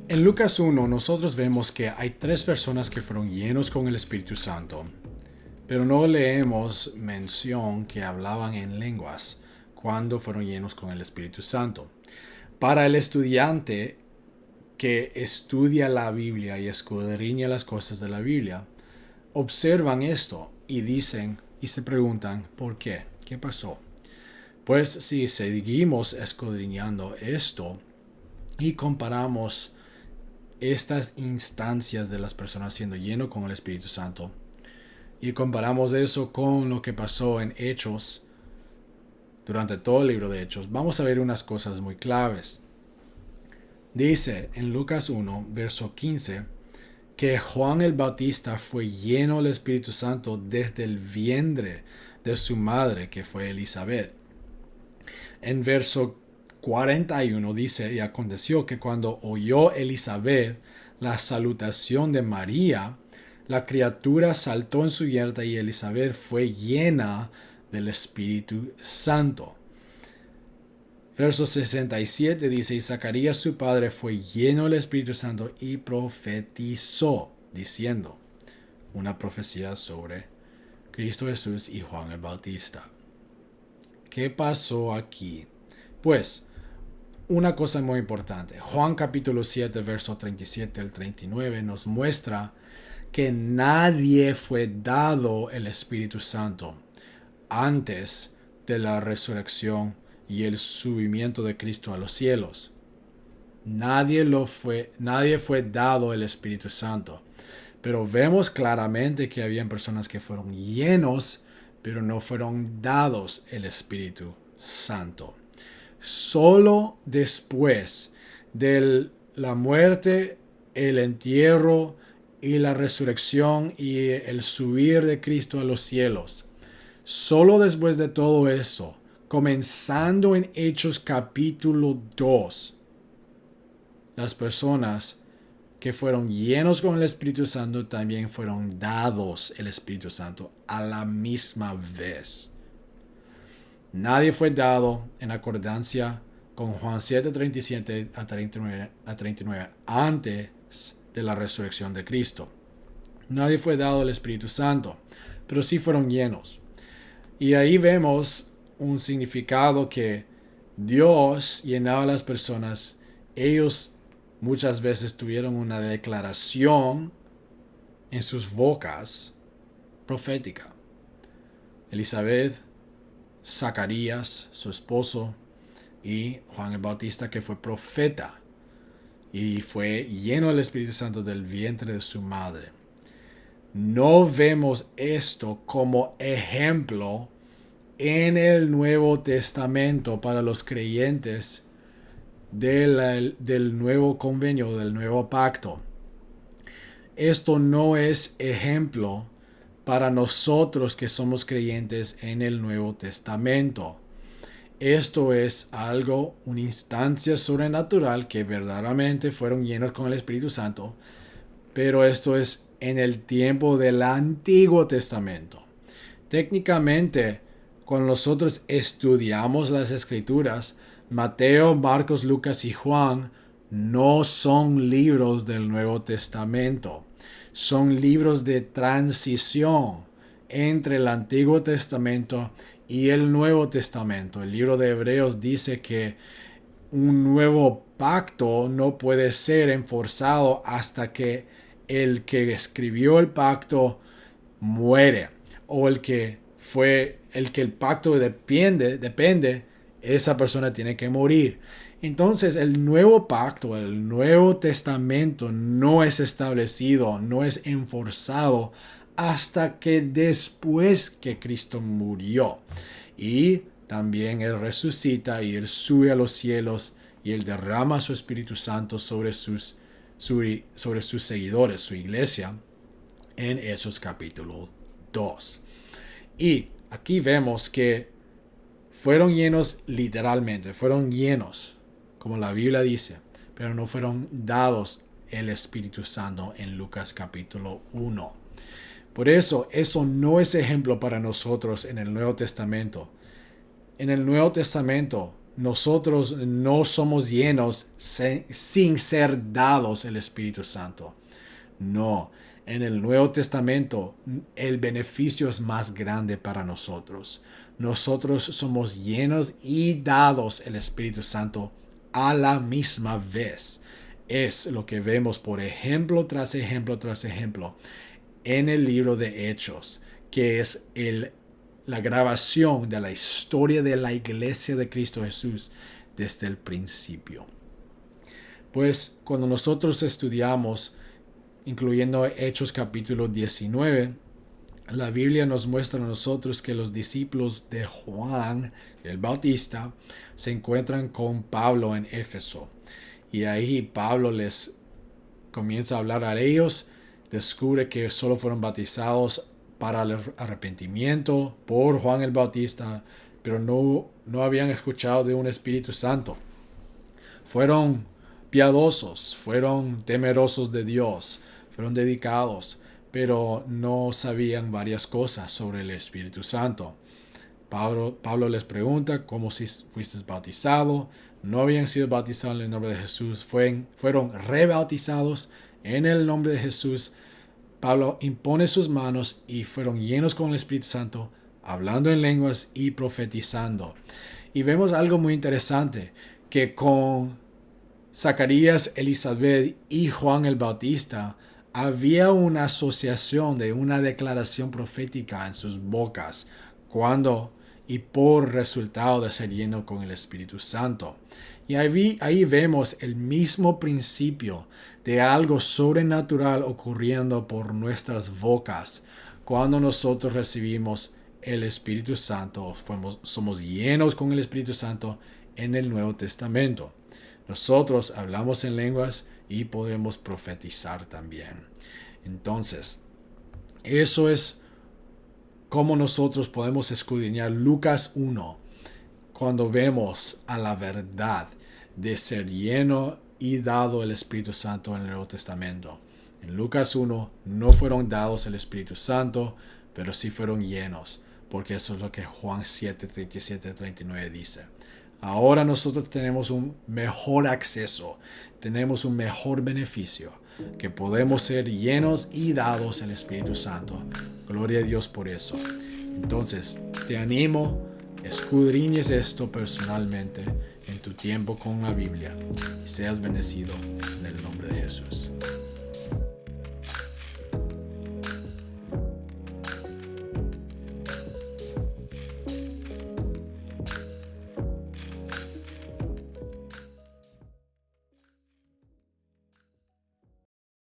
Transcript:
En Lucas 1 nosotros vemos que hay tres personas que fueron llenos con el Espíritu Santo, pero no leemos mención que hablaban en lenguas cuando fueron llenos con el Espíritu Santo. Para el estudiante que estudia la Biblia y escudriña las cosas de la Biblia, observan esto y dicen y se preguntan, ¿por qué? ¿Qué pasó? Pues si seguimos escudriñando esto y comparamos estas instancias de las personas siendo llenos con el Espíritu Santo y comparamos eso con lo que pasó en Hechos, durante todo el libro de Hechos, vamos a ver unas cosas muy claves. Dice en Lucas 1, verso 15, que Juan el Bautista fue lleno del Espíritu Santo desde el vientre de su madre, que fue Elizabeth. En verso 41 dice, y aconteció que cuando oyó Elizabeth la salutación de María, la criatura saltó en su vientre y Elizabeth fue llena del Espíritu Santo. Verso 67 dice, y Zacarías su padre fue lleno del Espíritu Santo y profetizó, diciendo una profecía sobre Cristo Jesús y Juan el Bautista. ¿Qué pasó aquí? Pues, una cosa muy importante. Juan capítulo 7, verso 37 al 39 nos muestra que nadie fue dado el Espíritu Santo antes de la resurrección y el subimiento de Cristo a los cielos. Nadie fue dado el Espíritu Santo. Pero vemos claramente que habían personas que fueron llenos, pero no fueron dados el Espíritu Santo. Solo después de la muerte, el entierro y la resurrección y el subir de Cristo a los cielos. Solo después de todo eso, comenzando en Hechos capítulo 2, las personas que fueron llenos con el Espíritu Santo también fueron dados el Espíritu Santo a la misma vez. Nadie fue dado en acordancia con Juan 7:37 a 39 antes de la resurrección de Cristo. Nadie fue dado el Espíritu Santo, pero sí fueron llenos. Y ahí vemos un significado que Dios llenaba a las personas. Ellos muchas veces tuvieron una declaración en sus bocas profética. Elizabeth, Zacarías, su esposo, y Juan el Bautista, que fue profeta y fue lleno del Espíritu Santo del vientre de su madre. No vemos esto como ejemplo en el Nuevo Testamento para los creyentes del nuevo convenio, del nuevo pacto. Esto no es ejemplo para nosotros que somos creyentes en el Nuevo Testamento. Esto es algo, una instancia sobrenatural que verdaderamente fueron llenos con el Espíritu Santo, pero esto es en el tiempo del Antiguo Testamento. Técnicamente, cuando nosotros estudiamos las Escrituras, Mateo, Marcos, Lucas y Juan no son libros del Nuevo Testamento. Son libros de transición entre el Antiguo Testamento y el Nuevo Testamento. El libro de Hebreos dice que un nuevo pacto no puede ser enforzado hasta que el que escribió el pacto muere, o el que el pacto depende, esa persona tiene que morir. Entonces el nuevo pacto, el Nuevo Testamento no es establecido, no es enforzado hasta que después que Cristo murió. Y también Él resucita y Él sube a los cielos y Él derrama su Espíritu Santo sobre sus seguidores, su iglesia, en Hechos capítulo 2. Y aquí vemos que fueron llenos literalmente, fueron llenos, como la Biblia dice, pero no fueron dados el Espíritu Santo en Lucas capítulo 1. Por eso no es ejemplo para nosotros en el Nuevo Testamento. En el Nuevo Testamento nosotros no somos llenos sin ser dados el Espíritu Santo. No, en el Nuevo Testamento el beneficio es más grande para nosotros. Nosotros somos llenos y dados el Espíritu Santo a la misma vez. Es lo que vemos por ejemplo tras ejemplo tras ejemplo en el libro de Hechos, que es la grabación de la historia de la iglesia de Cristo Jesús desde el principio. Pues cuando nosotros estudiamos, incluyendo Hechos capítulo 19, la Biblia nos muestra a nosotros que los discípulos de Juan el Bautista se encuentran con Pablo en Éfeso. Y ahí Pablo les comienza a hablar a ellos, descubre que solo fueron bautizados para el arrepentimiento por Juan el Bautista, pero no habían escuchado de un Espíritu Santo. Fueron piadosos, fueron temerosos de Dios, fueron dedicados, pero no sabían varias cosas sobre el Espíritu Santo. Pablo les pregunta cómo si fuiste bautizado. No habían sido bautizados en el nombre de Jesús, fueron rebautizados en el nombre de Jesús. Pablo impone sus manos y fueron llenos con el Espíritu Santo, hablando en lenguas y profetizando. Y vemos algo muy interesante, que con Zacarías, Elizabeth y Juan el Bautista había una asociación de una declaración profética en sus bocas cuando y por resultado de ser lleno con el Espíritu Santo. Y ahí vemos el mismo principio de algo sobrenatural ocurriendo por nuestras bocas cuando nosotros recibimos el Espíritu Santo. Somos llenos con el Espíritu Santo en el Nuevo Testamento. Nosotros hablamos en lenguas y podemos profetizar también. Entonces, eso es cómo nosotros podemos escudriñar Lucas 1 cuando vemos a la verdad de ser lleno y dado el Espíritu Santo en el Nuevo Testamento. En Lucas 1 no fueron dados el Espíritu Santo, pero sí fueron llenos, porque eso es lo que Juan 7, 37, 39 dice. Ahora nosotros tenemos un mejor acceso, tenemos un mejor beneficio, que podemos ser llenos y dados el Espíritu Santo. Gloria a Dios por eso. Entonces, te animo, escudriñes esto personalmente en tu tiempo con la Biblia y seas bendecido en el nombre de Jesús.